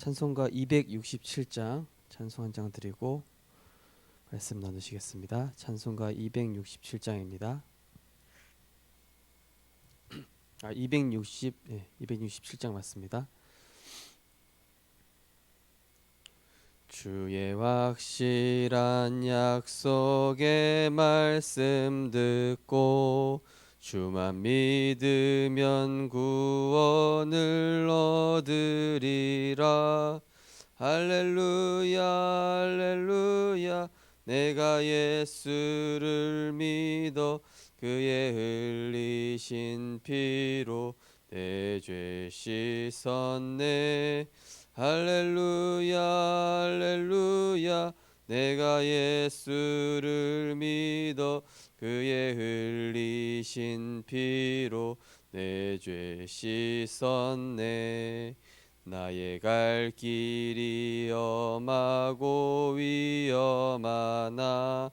찬송가 267장 찬송 한 장 드리고 말씀 나누시겠습니다. 찬송가 267장입니다. 267장 맞습니다. 주의 확실한 약속의 말씀 듣고 주만 믿으면 구원을 얻으리라. 할렐루야 할렐루야. 내가 예수를 믿어 그의 흘리신 피로 내 죄 씻었네. 할렐루야 할렐루야. 내가 예수를 믿어 그의 흘리신 피로 내 죄 씻었네. 나의 갈 길이 험하고 위험하나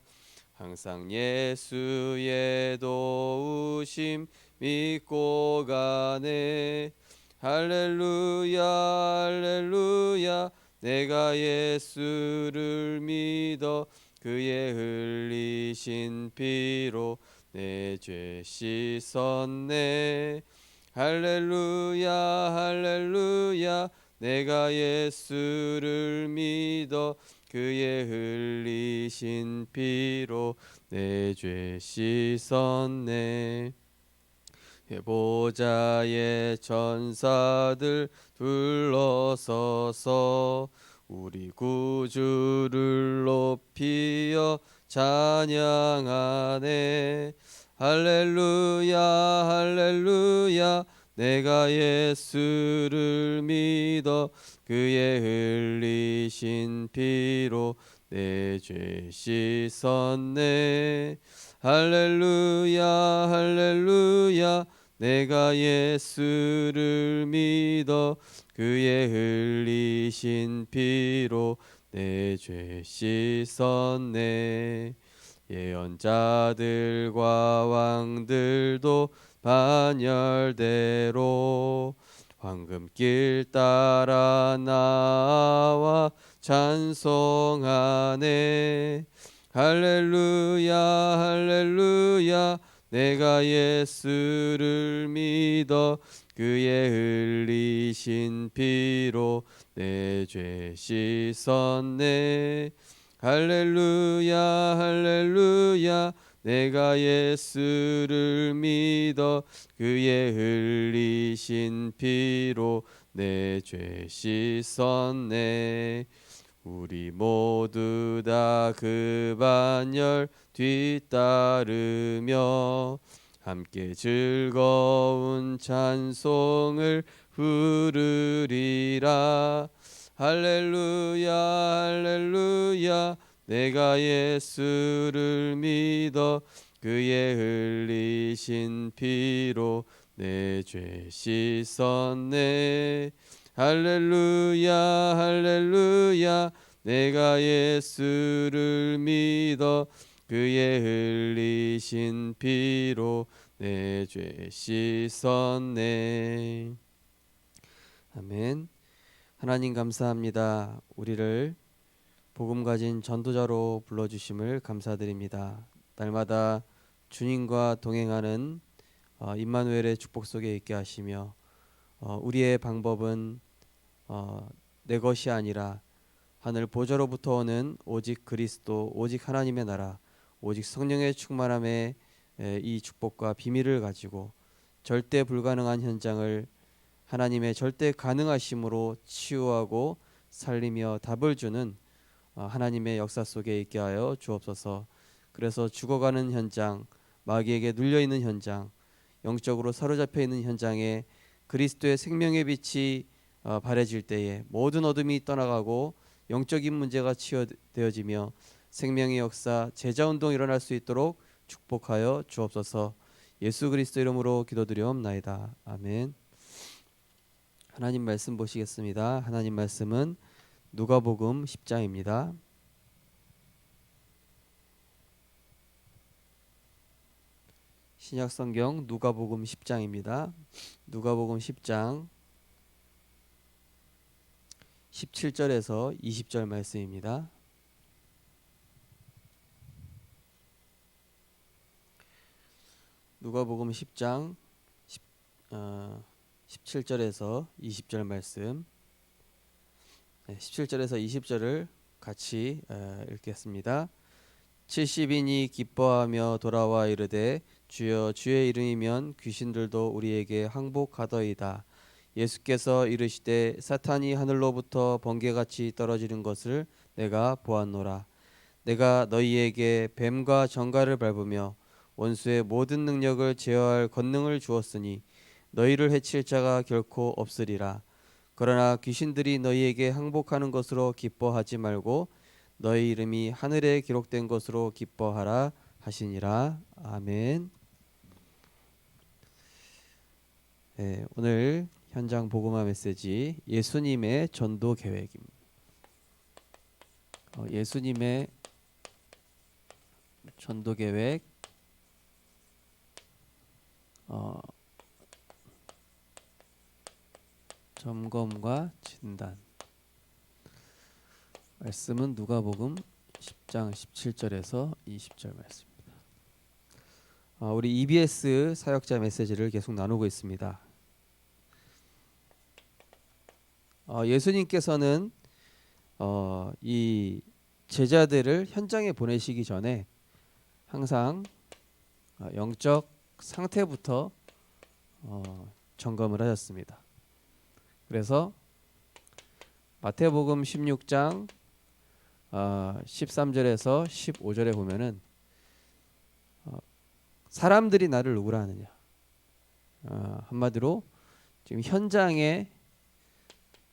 항상 예수의 도우심 믿고 가네. 할렐루야 할렐루야. 내가 예수를 믿어 그의 흘리신 피로 내 죄 씻었네. 할렐루야 할렐루야. 내가 예수를 믿어 그의 흘리신 피로 내 죄 씻었네. 보좌의 천사들 둘러서서 우리 구주를 높이어 찬양하네. 할렐루야 할렐루야. 내가 예수를 믿어 그의 흘리신 피로 내 죄 씻었네. 할렐루야 할렐루야. 내가 예수를 믿어 그의 흘리신 피로 내 죄 씻었네. 예언자들과 왕들도 반열대로 황금길 따라 나와 찬송하네. 할렐루야 할렐루야. 내가 예수를 믿어 그의 흘리신 피로 내 죄 씻었네. 할렐루야 할렐루야. 내가 예수를 믿어 그의 흘리신 피로 내 죄 씻었네. 우리 모두 다 그 반열 뒤따르며 함께 즐거운 찬송을 부르리라. 할렐루야 할렐루야. 내가 예수를 믿어 그의 흘리신 피로 내 죄 씻었네. 할렐루야 할렐루야. 내가 예수를 믿어 그의 흘리신 피로 내 죄 씻었네. 아멘. 하나님 감사합니다. 우리를 복음 가진 전도자로 불러주심을 감사드립니다. 날마다 주님과 동행하는 임마누엘의 축복 속에 있게 하시며 우리의 방법은 내 것이 아니라 하늘 보좌로부터 오는 오직 그리스도, 오직 하나님의 나라, 오직 성령의 충만함의 이 축복과 비밀을 가지고 절대 불가능한 현장을 하나님의 절대 가능하심으로 치유하고 살리며 답을 주는 하나님의 역사 속에 있게 하여 주옵소서. 그래서 죽어가는 현장, 마귀에게 눌려있는 현장, 영적으로 사로잡혀 있는 현장에 그리스도의 생명의 빛이 발해질 때에 모든 어둠이 떠나가고 영적인 문제가 치유되어지며 생명의 역사, 제자운동이 일어날 수 있도록 축복하여 주옵소서. 예수 그리스도 이름으로 기도드리옵나이다. 아멘. 하나님 말씀 보시겠습니다. 하나님 말씀은 누가복음 10장입니다. 신약성경 누가복음 10장입니다. 누가복음 10장 17절에서 20절 말씀입니다. 누가복음 10장 17절에서 20절 말씀, 17절에서 20절을 같이 읽겠습니다. 70인이 기뻐하며 돌아와 이르되 주여 주의 이름이면 귀신들도 우리에게 항복하더이다. 예수께서 이르시되 사탄이 하늘로부터 번개같이 떨어지는 것을 내가 보았노라. 내가 너희에게 뱀과 정갈을 밟으며 원수의 모든 능력을 제어할 권능을 주었으니 너희를 해칠 자가 결코 없으리라. 그러나 귀신들이 너희에게 항복하는 것으로 기뻐하지 말고 너희 이름이 하늘에 기록된 것으로 기뻐하라 하시니라. 아멘. 오늘 현장 복음화 메시지 예수님의 전도 계획입니다. 예수님의 전도 계획 점검과 진단. 말씀은 누가복음 10장 17절에서 20절 말씀입니다. 우리 EBS 사역자 메시지를 계속 나누고 있습니다. 예수님께서는 이 제자들을 현장에 보내시기 전에 항상 영적 상태부터 점검을 하셨습니다. 그래서 마태복음 16장 13절에서 15절에 보면은 사람들이 나를 누구라 하느냐, 한마디로 지금 현장에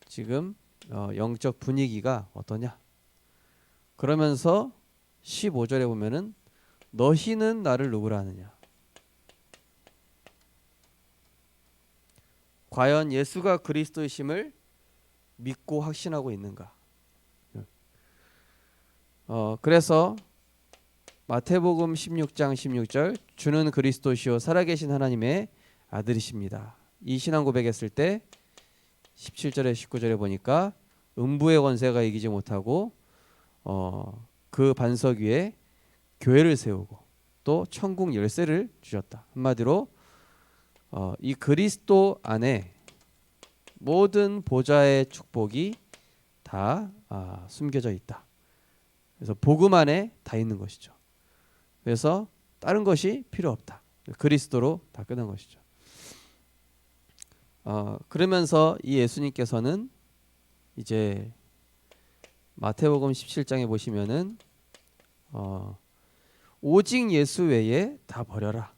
지금 영적 분위기가 어떠냐, 그러면서 15절에 보면은 너희는 나를 누구라 하느냐, 과연 예수가 그리스도이심을 믿고 확신하고 있는가. 그래서 마태복음 16장 16절 주는 그리스도시요 살아계신 하나님의 아들이십니다. 이 신앙 고백했을 때 17절에 19절에 보니까 음부의 권세가 이기지 못하고 그 반석 위에 교회를 세우고 또 천국 열쇠를 주셨다. 한마디로 이 그리스도 안에 모든 보좌의 축복이 다 숨겨져 있다. 그래서 복음 안에 다 있는 것이죠. 그래서 다른 것이 필요 없다. 그리스도로 다 끝난 것이죠. 그러면서 이 예수님께서는 이제 마태복음 17장에 보시면은 오직 예수 외에 다 버려라.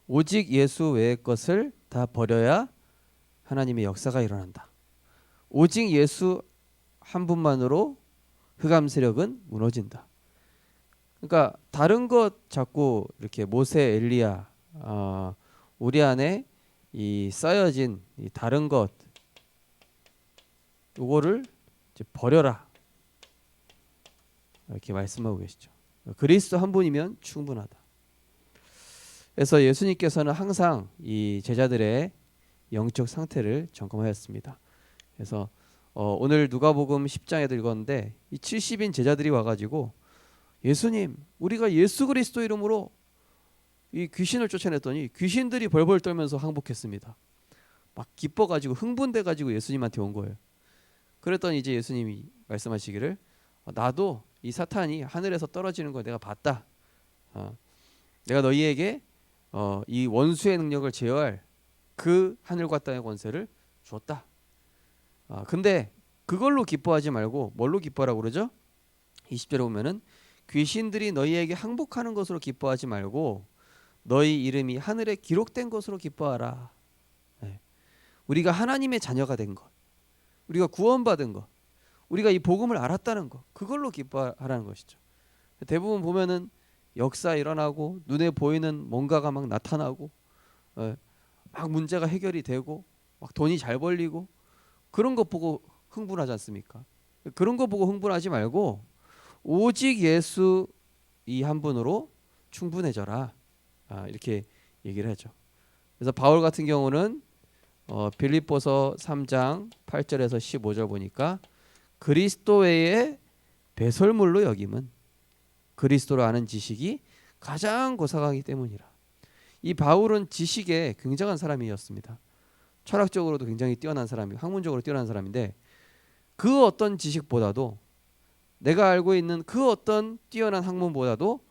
오직 예수 외의 것을 다 버려야 하나님의 역사가 일어난다. 오직 예수 한 분만으로 흑암 세력은 무너진다. 그러니까 다른 것 자꾸 이렇게 모세, 엘리야, 우리 안에 이 쌓여진 이 다른 것, 이거를 이제 버려라. 이렇게 말씀하고 계시죠. 그리스도 한 분이면 충분하다. 그래서 예수님께서는 항상 이 제자들의 영적 상태를 점검하였습니다. 그래서 오늘 누가복음 10장에도 읽었는데 이 70인 제자들이 와가지고 예수님, 우리가 예수 그리스도 이름으로 이 귀신을 쫓아냈더니 귀신들이 벌벌 떨면서 항복했습니다. 막 기뻐가지고 흥분돼가지고 예수님한테 온 거예요. 그랬더니 이제 예수님이 말씀하시기를 나도 이 사탄이 하늘에서 떨어지는 걸 내가 봤다. 내가 너희에게 이 원수의 능력을 제어할 그 하늘과 땅의 권세를 주었다. 근데 그걸로 기뻐하지 말고 뭘로 기뻐하라고 그러죠? 20절에 보면은 귀신들이 너희에게 항복하는 것으로 기뻐하지 말고 너희 이름이 하늘에 기록된 것으로 기뻐하라. 우리가 하나님의 자녀가 된 것, 우리가 구원받은 것, 우리가 이 복음을 알았다는 것, 그걸로 기뻐하라는 것이죠. 대부분 보면은 역사 일어나고 눈에 보이는 뭔가가 막 나타나고 막 문제가 해결이 되고 막 돈이 잘 벌리고 그런 것 보고 흥분하지 않습니까? 그런 거 보고 흥분하지 말고 오직 예수 이 한 분으로 충분해져라. 이렇게 얘기를 하죠. 그래서 바울 같은 경우는 빌립보서 3장 8절에서 15절 보니까 그리스도 외에 배설물로 여김은 그리스도를 아는 지식이 가장 고상하기 때문이라. 이 바울은 지식에 굉장한 사람이었습니다. 철학적으로도 굉장히 뛰어난 사람이고 학문적으로 뛰어난 사람인데 그 어떤 지식보다도 내가 알고 있는 그 어떤 뛰어난 학문보다도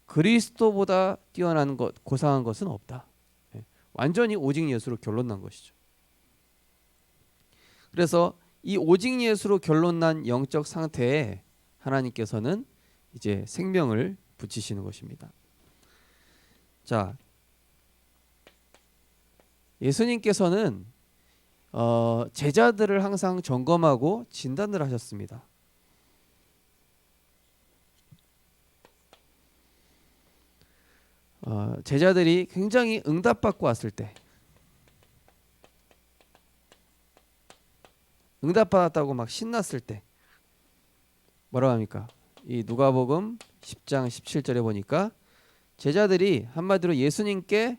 그리스도보다 뛰어난 것, 고상한 것은 없다. 완전히 오직 예수로 결론난 것이죠. 그래서 이 오직 예수로 결론난 영적 상태에 하나님께서는 이제 생명을 붙이시는 것입니다. 자, 예수님께서는 제자들을 항상 점검하고 진단을 하셨습니다. 제자들이 굉장히 응답받고 왔을 때, 응답받았다고 막 신났을 때 뭐라고 합니까? 이 누가복음 10장 17절에 보니까 제자들이 한마디로 예수님께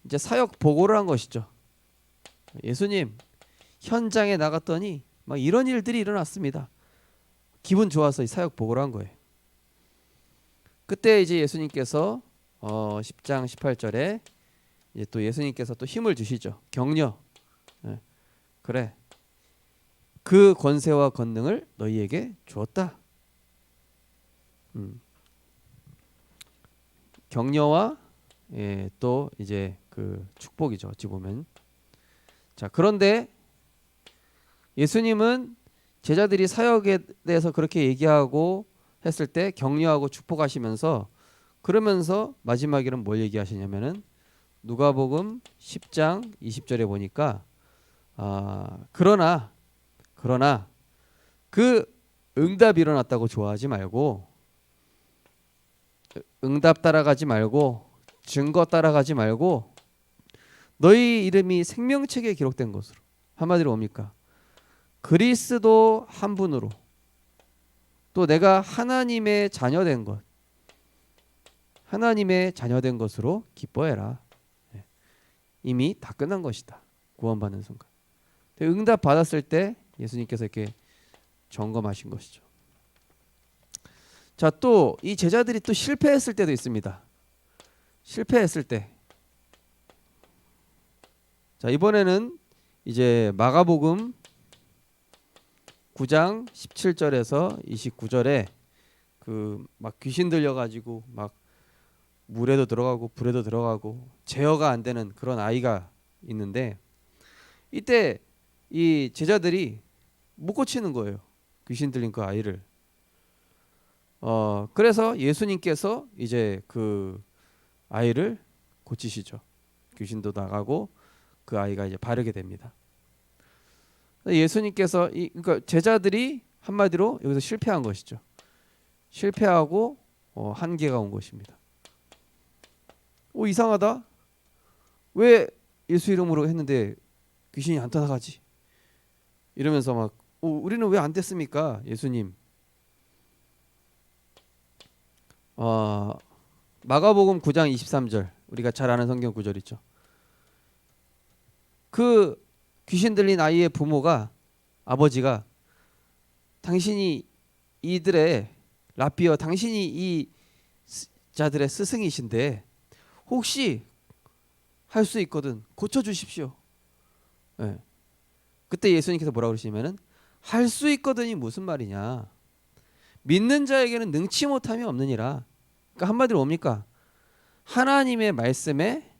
이제 사역 보고를 한 것이죠. 예수님, 현장에 나갔더니 막 이런 일들이 일어났습니다. 기분 좋아서 이 사역 보고를 한 거예요. 그때 이제 예수님께서 10장 18절에 이제 또 예수님께서 또 힘을 주시죠. 격려. 그래. 그 권세와 권능을 너희에게 주었다. 격려와 또 이제 그 축복이죠. 어찌 보면. 자, 그런데 예수님은 제자들이 사역에 대해서 그렇게 얘기하고 했을 때 격려하고 축복하시면서 그러면서 마지막에는 뭘 얘기하시냐면은 누가복음 10장 20절에 보니까 그러나 그 응답이 일어났다고 좋아하지 말고 응답 따라가지 말고 증거 따라가지 말고 너희 이름이 생명책에 기록된 것으로 한마디로 뭡니까? 그리스도 한 분으로 또 내가 하나님의 자녀된 것 하나님의 자녀된 것으로 기뻐해라. 이미 다 끝난 것이다. 구원받는 순간. 응답 받았을 때 예수님께서 이렇게 점검하신 것이죠. 자, 또 이 제자들이 또 실패했을 때도 있습니다. 실패했을 때. 자, 이번에는 이제 마가복음 9장 17절에서 29절에 그 막 귀신 들려 가지고 막 물에도 들어가고 불에도 들어가고 제어가 안 되는 그런 아이가 있는데 이때 이 제자들이 못 고치는 거예요. 귀신 들린 그 아이를. 그래서 예수님께서 이제 그 아이를 고치시죠. 귀신도 나가고 그 아이가 이제 바르게 됩니다. 예수님께서 그러니까 제자들이 한마디로 여기서 실패한 것이죠. 실패하고 한계가 온 것입니다. 이상하다. 왜 예수 이름으로 했는데 귀신이 안 떠나가지? 이러면서 막 우리는 왜 안 됐습니까? 예수님. 마가복음 9장 23절 우리가 잘 아는 성경 구절 있죠. 그 귀신 들린 아이의 부모가 아버지가 당신이 이들의 라비어 당신이 이 자들의 스승이신데 혹시 할 수 있거든 고쳐 주십시오. 그때 예수님께서 뭐라고 그러시냐면은 할 수 있거든이 무슨 말이냐? 믿는 자에게는 능치 못함이 없느니라. 그러니까 한마디로 뭡니까? 하나님의 말씀에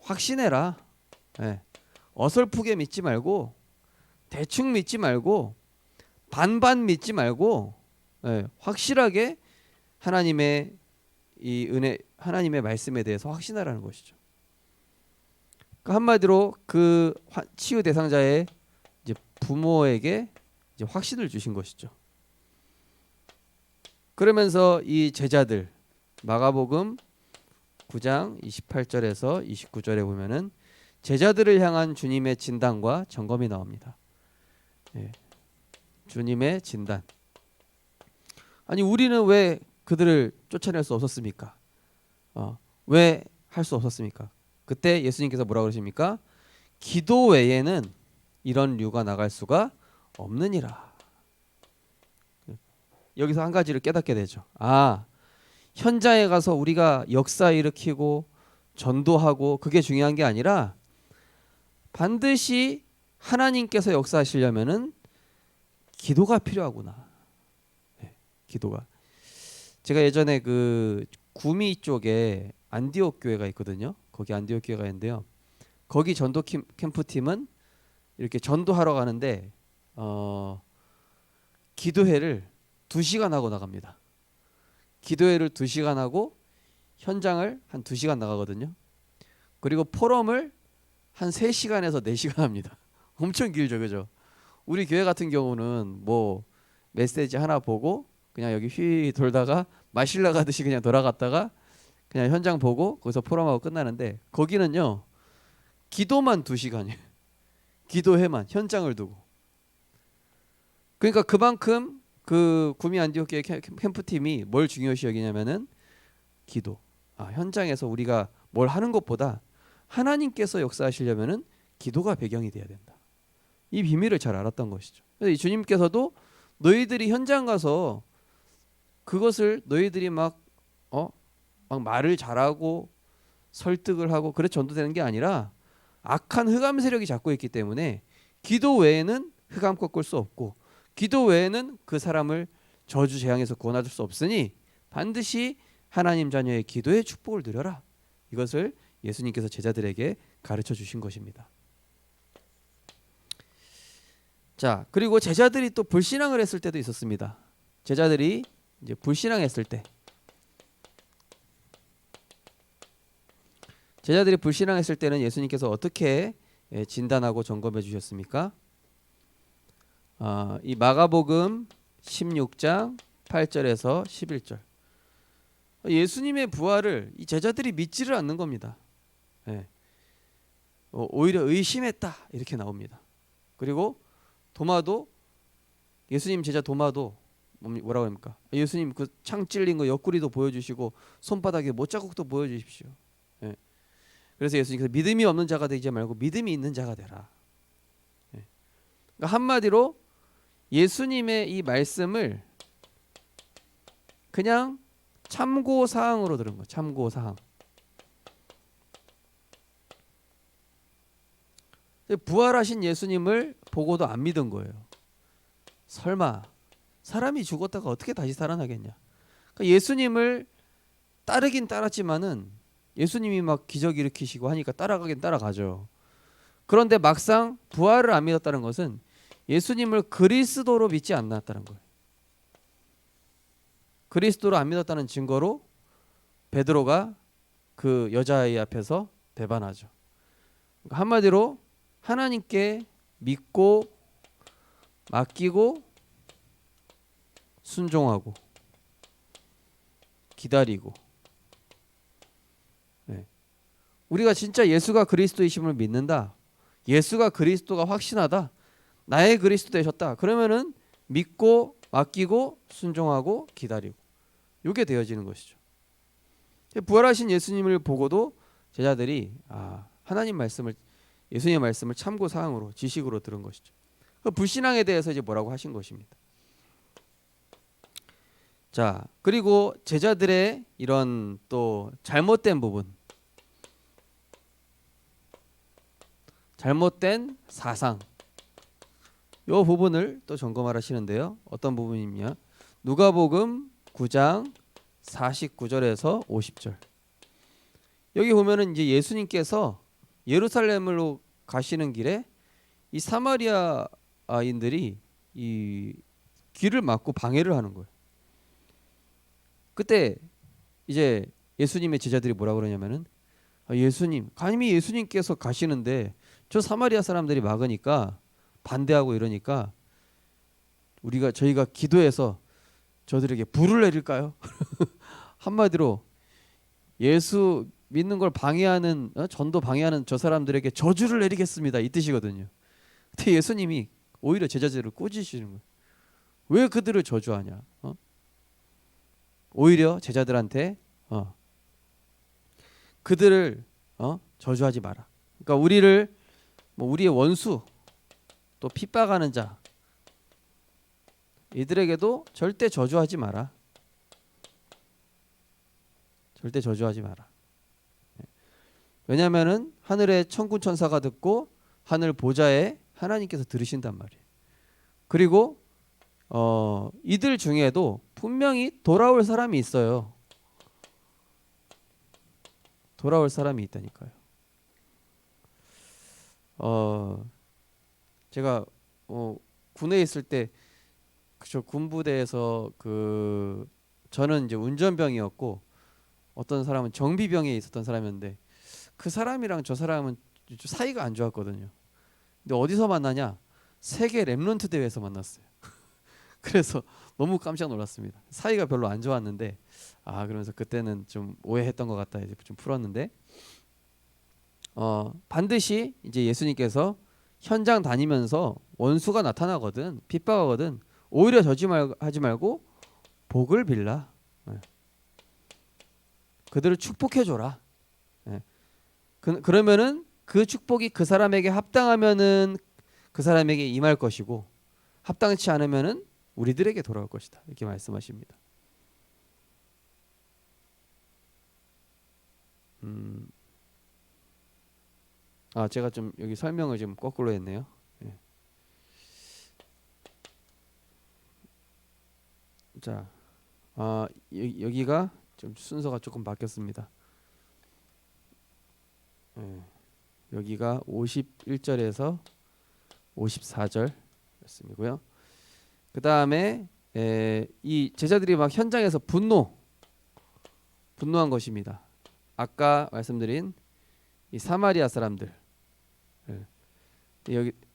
확신해라. 어설프게 믿지 말고 대충 믿지 말고 반반 믿지 말고 확실하게 하나님의 이 은혜 하나님의 말씀에 대해서 확신하라는 것이죠. 그러니까 한마디로 그 치유 대상자의 이제 부모에게 이제 확신을 주신 것이죠. 그러면서 이 제자들 마가복음 9장 28절에서 29절에 보면은 제자들을 향한 주님의 진단과 점검이 나옵니다. 주님의 진단. 아니 우리는 왜 그들을 쫓아낼 수 없었습니까? 왜 할 수 없었습니까? 그때 예수님께서 뭐라고 그러십니까? 기도 외에는 이런 류가 나갈 수가 없느니라. 여기서 한 가지를 깨닫게 되죠. 현장에 가서 우리가 역사 일으키고 전도하고 그게 중요한 게 아니라 반드시 하나님께서 역사하시려면은 기도가 필요하구나. 네, 기도가. 제가 예전에 그 구미 쪽에 안디옥 교회가 있거든요. 거기 안디옥 교회가 있는데요. 거기 전도 캠프 팀은 이렇게 전도하러 가는데 기도회를 2시간 하고 나갑니다. 기도회를 2시간 하고 현장을 한 2시간 나가거든요. 그리고 포럼을 한 3시간에서 4시간 합니다. 엄청 길죠, 그죠? 우리 교회 같은 경우는 뭐 메시지 하나 보고 그냥 여기 휘 돌다가 마실러 가듯이 그냥 돌아갔다가 그냥 현장 보고 거기서 포럼하고 끝나는데 거기는요 기도만 2시간이에요. 기도회만 현장을 두고. 그러니까 그만큼 그 구미 안디옥 교회 캠프팀이 뭘 중요시 여기냐면은 기도. 현장에서 우리가 뭘 하는 것보다 하나님께서 역사하시려면은 기도가 배경이 돼야 된다. 이 비밀을 잘 알았던 것이죠. 그래서 이 주님께서도 너희들이 현장 가서 그것을 너희들이 막 말을 잘하고 설득을 하고 그래 전도되는 게 아니라 악한 흑암 세력이 잡고 있기 때문에 기도 외에는 흑암 꺾을 수 없고 기도 외에는 그 사람을 저주 재앙에서 구원할 수 없으니 반드시 하나님 자녀의 기도의 축복을 누려라. 이것을 예수님께서 제자들에게 가르쳐 주신 것입니다. 자, 그리고 제자들이 또 불신앙을 했을 때도 있었습니다. 제자들이 이제 불신앙했을 때, 제자들이 불신앙했을 때는 예수님께서 어떻게 진단하고 점검해 주셨습니까? 이 마가복음 16장 8절에서 11절. 예수님의 부활을 이 제자들이 믿지를 않는 겁니다. 오히려 의심했다 이렇게 나옵니다. 그리고 도마도 예수님 제자 도마도 뭐라고 합니까? 예수님 그 창 찔린 거 옆구리도 보여주시고 손바닥에 못자국도 보여주십시오. 그래서 예수님께서 믿음이 없는 자가 되지 말고 믿음이 있는 자가 되라. 그러니까 한마디로 예수님의 이 말씀을 그냥 참고 사항으로 들은 거. 참고 사항. 부활하신 예수님을 보고도 안 믿은 거예요. 설마 사람이 죽었다가 어떻게 다시 살아나겠냐. 그러니까 예수님을 따르긴 따랐지만은 예수님이 막 기적 일으키시고 하니까 따라가긴 따라가죠. 그런데 막상 부활을 안 믿었다는 것은 예수님을 그리스도로 믿지 않았다는 거예요. 그리스도로 안 믿었다는 증거로 베드로가 그 여자아이 앞에서 배반하죠. 그러니까 한마디로 하나님께 믿고 맡기고 순종하고 기다리고, 우리가 진짜 예수가 그리스도이심을 믿는다, 예수가 그리스도가 확신하다, 나의 그리스도 되셨다, 그러면은 믿고 맡기고 순종하고 기다리고 이게 되어지는 것이죠. 부활하신 예수님을 보고도 제자들이 하나님 말씀을, 예수님의 말씀을 참고 사항으로 지식으로 들은 것이죠. 그 불신앙에 대해서 이제 뭐라고 하신 것입니다. 자, 그리고 제자들의 이런 또 잘못된 부분, 잘못된 사상, 이 부분을 또 점검을 하시는데요. 어떤 부분이냐? 누가복음 9장 49절에서 50절. 여기 보면은 이제 예수님께서 예루살렘으로 가시는 길에 이 사마리아인들이 이 길을 막고 방해를 하는 거예요. 그때 이제 예수님의 제자들이 뭐라 그러냐면은 예수님, 감히 예수님께서 가시는데 저 사마리아 사람들이 막으니까 반대하고 이러니까 저희가 기도해서 저들에게 불을 내릴까요? 한마디로 예수 믿는 걸 방해하는, 전도 방해하는 저 사람들에게 저주를 내리겠습니다 이 뜻이거든요. 근데 예수님이 오히려 제자들을 꾸짖으시는 거예요. 왜 그들을 저주하냐? 오히려 제자들한테 그들을 저주하지 마라. 그러니까 우리를 우리의 원수 또 핍박하는 자 이들에게도 절대 저주하지 마라. 절대 저주하지 마라. 왜냐하면은 하늘의 천군 천사가 듣고 하늘 보좌에 하나님께서 들으신단 말이에요. 그리고 이들 중에도 분명히 돌아올 사람이 있어요. 돌아올 사람이 있다니까요. 제가 군에 있을 때 그저 군부대에서 저는 이제 운전병이었고 어떤 사람은 정비병에 있었던 사람이었는데 그 사람이랑 저 사람은 사이가 안 좋았거든요. 근데 어디서 만나냐? 세계 랩런트 대회에서 만났어요. 그래서 너무 깜짝 놀랐습니다. 사이가 별로 안 좋았는데 그러면서 그때는 좀 오해했던 것 같다 이제 좀 풀었는데 반드시 이제 예수님께서 현장 다니면서 원수가 나타나거든 핍박하거든 오히려 하지 말고 복을 빌라. 그들을 축복해 줘라. 그러면은 그 축복이 그 사람에게 합당하면은 그 사람에게 임할 것이고 합당치 않으면은 우리들에게 돌아올 것이다. 이렇게 말씀하십니다. 제가 좀 여기 설명을 좀 거꾸로 했네요. 자, 여기가 좀 순서가 조금 바뀌었습니다. 여기가 51절에서 54절 말씀이고요. 그 다음에 이 제자들이 막 현장에서 분노한 것입니다. 아까 말씀드린 이 사마리아 사람들.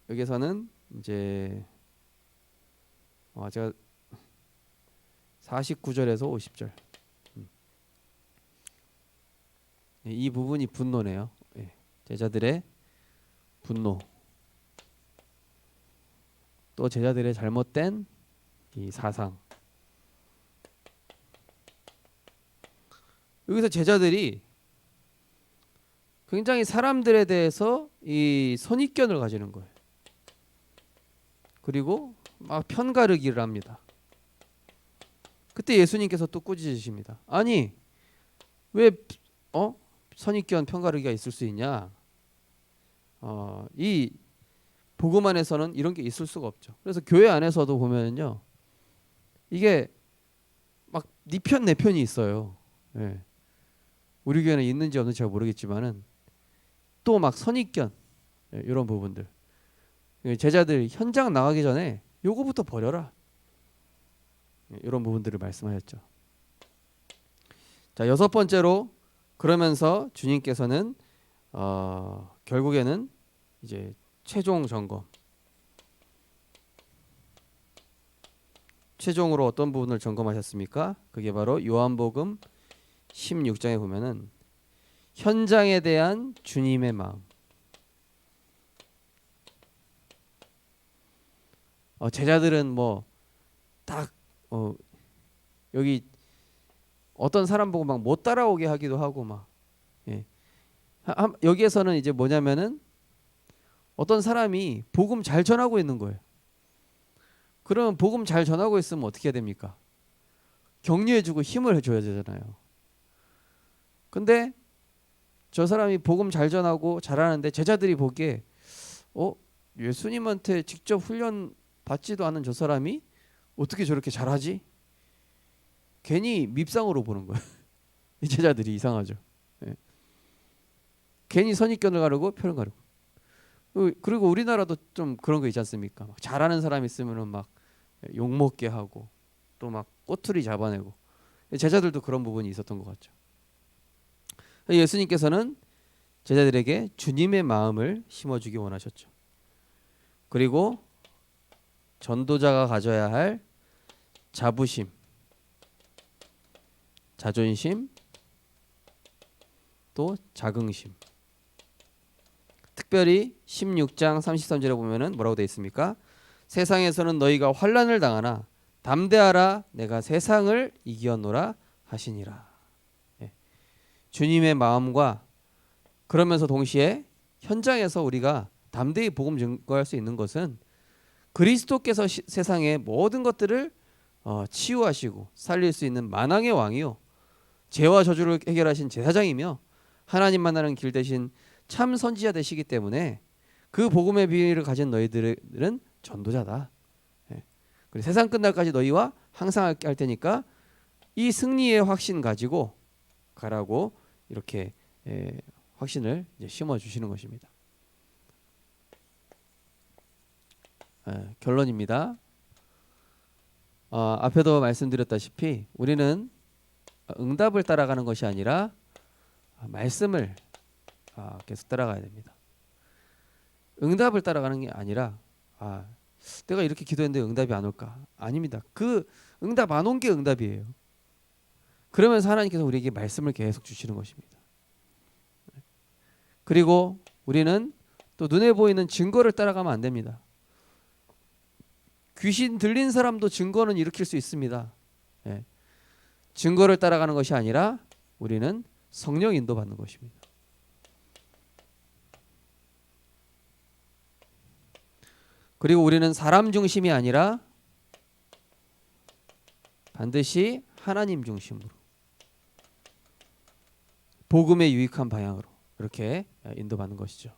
여기서는 이제 제가 49절에서 50절 이 부분이 분노네요. 제자들의 분노 또 제자들의 잘못된 이 사상. 여기서 제자들이 굉장히 사람들에 대해서 이 선입견을 가지는 거예요. 그리고 막 편가르기를 합니다. 그때 예수님께서 또 꾸짖으십니다. 아니 왜 선입견 편가르기가 있을 수 있냐? 이 복음 안에서는 이런 게 있을 수가 없죠. 그래서 교회 안에서도 보면요, 이게 막 네 편 내 편이 있어요. 우리 교회는 있는지 없는지 잘 모르겠지만은 또 막 선입견 이런 부분들 제자들 현장 나가기 전에 요거부터 버려라. 이런 부분들을 말씀하셨죠. 자, 여섯 번째로 그러면서 주님께서는 결국에는 이제 최종 점검. 최종으로 어떤 부분을 점검하셨습니까? 그게 바로 요한복음 16장에 보면은 현장에 대한 주님의 마음. 제자들은 딱 여기 어떤 사람 보고 막 못 따라오게 하기도 하고 막 여기에서는 이제 뭐냐면은 어떤 사람이 복음 잘 전하고 있는 거예요. 그러면 복음 잘 전하고 있으면 어떻게 해야 됩니까? 격려해주고 힘을 해줘야 되잖아요. 근데 저 사람이 복음 잘 전하고 잘하는데 제자들이 보기에 예수님한테 직접 훈련 받지도 않은 저 사람이 어떻게 저렇게 잘하지? 괜히 밉상으로 보는 거예요. 이 제자들이 이상하죠. 괜히 선입견을 가르고 표를 가르고. 그리고 우리나라도 좀 그런 거 있지 않습니까? 막 잘하는 사람 있으면은 막 욕먹게 하고 또 막 꼬투리 잡아내고. 제자들도 그런 부분이 있었던 것 같죠. 예수님께서는 제자들에게 주님의 마음을 심어주기 원하셨죠. 그리고 전도자가 가져야 할 자부심, 자존심, 또 자긍심. 특별히 16장 33절에 보면은 뭐라고 되어 있습니까? 세상에서는 너희가 환난을 당하나 담대하라 내가 세상을 이겼노라 하시니라. 주님의 마음과 그러면서 동시에 현장에서 우리가 담대히 복음 증거할 수 있는 것은 그리스도께서 세상의 모든 것들을 치유하시고 살릴 수 있는 만왕의 왕이요, 죄와 저주를 해결하신 제사장이며 하나님 만나는 길 대신 참 선지자 되시기 때문에 그 복음의 비밀을 가진 너희들은 전도자다. 예. 그리고 세상 끝날까지 너희와 항상 할 테니까 이 승리의 확신 가지고 가라고 이렇게 확신을 이제 심어 주시는 것입니다. 결론입니다. 앞에도 말씀드렸다시피 우리는 응답을 따라가는 것이 아니라 말씀을 계속 따라가야 됩니다. 응답을 따라가는 게 아니라 내가 이렇게 기도했는데 응답이 안 올까? 아닙니다. 그 응답 안 온 게 응답이에요. 그러면서 하나님께서 우리에게 말씀을 계속 주시는 것입니다. 그리고 우리는 또 눈에 보이는 증거를 따라가면 안 됩니다. 귀신 들린 사람도 증거는 일으킬 수 있습니다. 예. 증거를 따라가는 것이 아니라 우리는 성령 인도받는 것입니다. 그리고 우리는 사람 중심이 아니라 반드시 하나님 중심으로 복음에 유익한 방향으로 이렇게 인도받는 것이죠.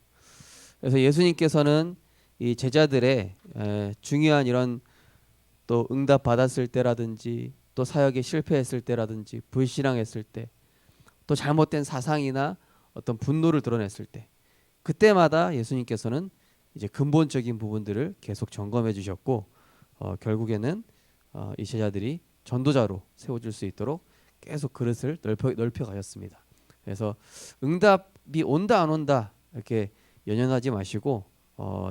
그래서 예수님께서는 이 제자들의 중요한 이런 또 응답 받았을 때라든지 또 사역에 실패했을 때라든지 불신앙했을 때 또 잘못된 사상이나 어떤 분노를 드러냈을 때 그때마다 예수님께서는 이제 근본적인 부분들을 계속 점검해 주셨고 결국에는 이 제자들이 전도자로 세워질 수 있도록 계속 그릇을 넓혀 가셨습니다. 그래서 응답이 온다 안 온다 이렇게 연연하지 마시고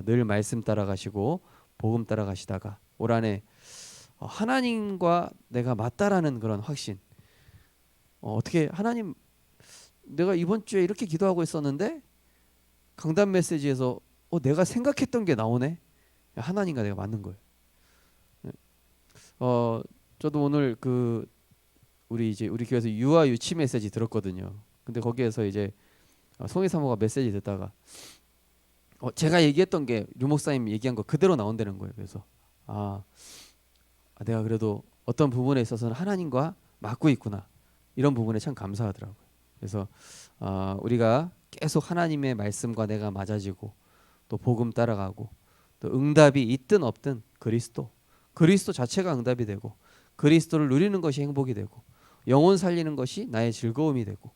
늘 말씀 따라가시고 복음 따라가시다가 올 한해 하나님과 내가 맞다라는 그런 확신, 어떻게 하나님 내가 이번 주에 이렇게 기도하고 있었는데 강단 메시지에서 내가 생각했던 게 나오네. 하나님과 내가 맞는 거예요. 저도 오늘 우리 교회에서 유아 유치 메시지 들었거든요. 근데 거기에서 이제 송희 사모가 메시지 듣다가 제가 얘기했던 게 류 목사님 얘기한 거 그대로 나온다는 거예요. 그래서 내가 그래도 어떤 부분에 있어서는 하나님과 맞고 있구나, 이런 부분에 참 감사하더라고요. 그래서 우리가 계속 하나님의 말씀과 내가 맞아지고 또 복음 따라가고 또 응답이 있든 없든 그리스도 자체가 응답이 되고 그리스도를 누리는 것이 행복이 되고 영혼 살리는 것이 나의 즐거움이 되고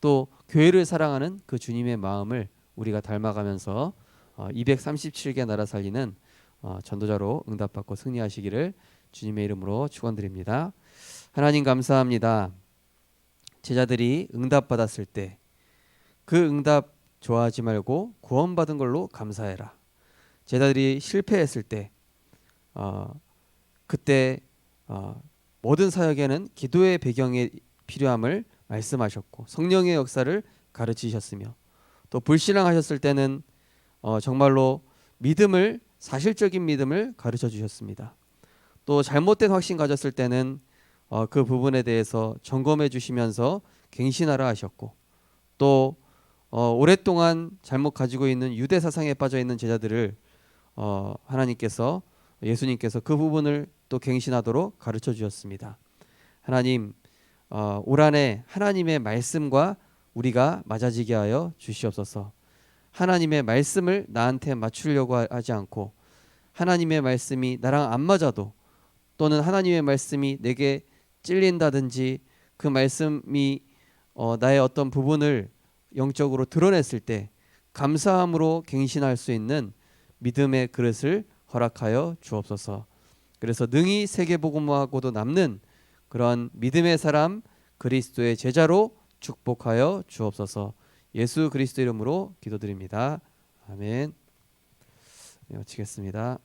또 교회를 사랑하는 그 주님의 마음을 우리가 닮아가면서 237개 나라 살리는 전도자로 응답받고 승리하시기를 주님의 이름으로 축원드립니다. 하나님 감사합니다. 제자들이 응답받았을 때 그 응답 좋아하지 말고 구원받은 걸로 감사해라. 제자들이 실패했을 때 그때 모든 사역에는 기도의 배경이 필요함을 말씀하셨고 성령의 역사를 가르치셨으며 또 불신앙하셨을 때는 정말로 사실적인 믿음을 가르쳐 주셨습니다. 또 잘못된 확신 가졌을 때는 그 부분에 대해서 점검해 주시면서 갱신하라 하셨고 또 오랫동안 잘못 가지고 있는 유대 사상에 빠져 있는 제자들을 예수님께서 그 부분을 또 갱신하도록 가르쳐 주셨습니다. 하나님, 올 한해 하나님의 말씀과 우리가 맞아지게 하여 주시옵소서. 하나님의 말씀을 나한테 맞추려고 하지 않고 하나님의 말씀이 나랑 안 맞아도 또는 하나님의 말씀이 내게 찔린다든지 그 말씀이 나의 어떤 부분을 영적으로 드러냈을 때 감사함으로 갱신할 수 있는 믿음의 그릇을 허락하여 주옵소서. 그래서 능히 세계복음화하고도 남는 그런 믿음의 사람 그리스도의 제자로 축복하여 주옵소서. 예수 그리스도 이름으로 기도드립니다. 아멘. 네, 마치겠습니다.